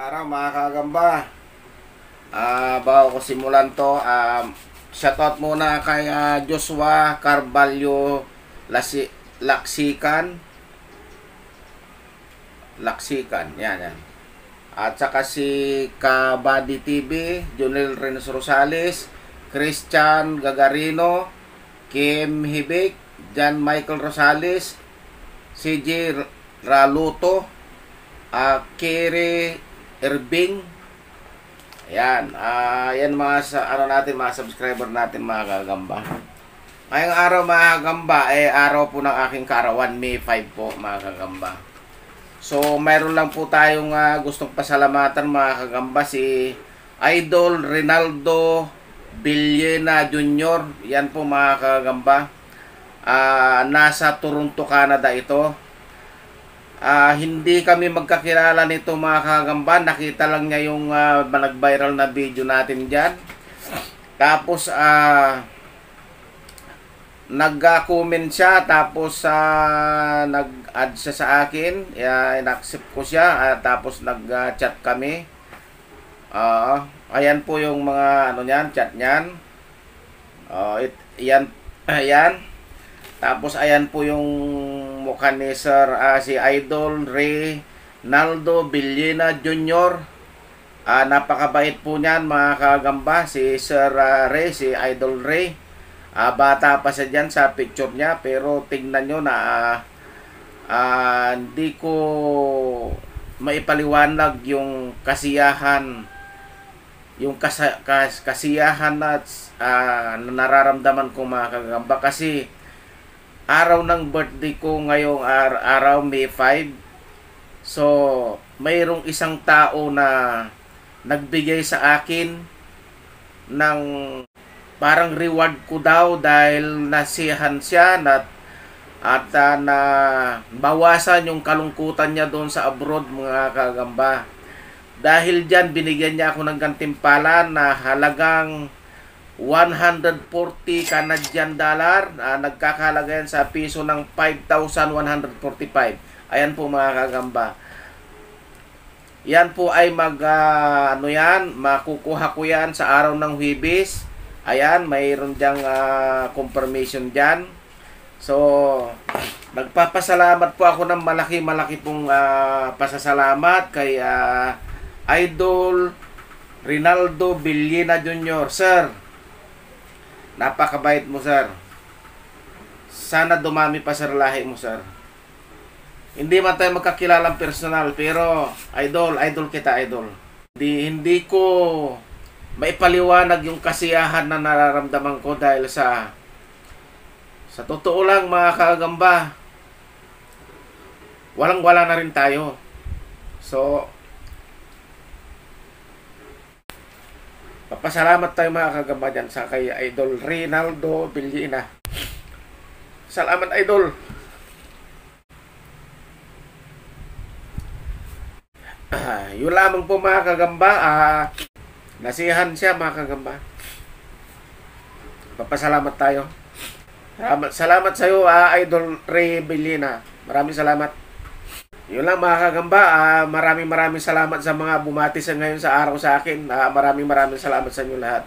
Araw mga kagamba. Bago ko simulan to, shoutout muna kay Joshua Carvalho Laksikan. Yan. At saka si Kabady TV, Jonel Renes Rosales, Christian Gagarino, Kim Hibik, John Michael Rosales, CJ Raluto, Kere Erbing. Ayan, yan mga mga subscriber natin mga kagamba. Ngayong araw mga kagamba, araw po ng aking kaarawan, May 5 po mga kagamba. So, mayroon lang po tayong gustong pasalamatan mga kagamba, si Idol Rinaldo Villena Jr. Yan po mga kagamba. Nasa Toronto, Canada ito. Hindi kami magkakilala nito mga kagamba. Nakita lang niya yung nag-viral na video natin dyan. Tapos nag-comment siya. Tapos nag-add siya sa akin. In-accept ko siya. Tapos nag-chat kami. Ayan po yung mga chat niyan. Ayan. Tapos ayan po yung mukha ni Sir si Idol Rinaldo Villena Jr. Napakabait po niyan mga kagamba, si Sir Ray, si Idol Ray. Bata pa siya dyan sa picture niya, pero tingnan nyo na hindi ko maipaliwanag yung kasiyahan, kasiyahan na nararamdaman ko mga kagamba, kasi araw ng birthday ko ngayong araw, May 5. So, mayroong isang tao na nagbigay sa akin ng parang reward ko daw dahil nasiyahan siya at na bawasan yung kalungkutan niya doon sa abroad mga kagamba. Dahil dyan, binigyan niya ako ng gantimpala na halagang 140 Canadian dollar. Nagkakahalaga yan sa piso ng 5,145. Ayan po mga kagamba. Yan po ay makukuha ko yan sa araw ng Huwebes. Ayan, mayroon diyang confirmation dyan. So, nagpapasalamat po ako ng malaki pong pasasalamat kay Idol Rinaldo Villena Jr. Sir, napakabait mo, sir. Sana dumami pa, sir, lahi mo, sir. Hindi man tayo magkakilalang personal, pero idol kita, idol. Hindi ko maipaliwanag yung kasiyahan na nararamdaman ko dahil sa totoo lang mga kagamba, walang-wala na rin tayo. So, papasalamat tayo mga kagamba dyan sa kay Idol Rinaldo Villena. Salamat, idol. Yun lamang po mga kagamba. Nasiyahan siya mga kagamba. Papasalamat tayo. Salamat sa iyo, Idol Ray Villena. Maraming salamat. Yun lang mga kagamba, maraming salamat sa mga bumati sa ngayon sa araw sa akin. Maraming salamat sa inyo lahat.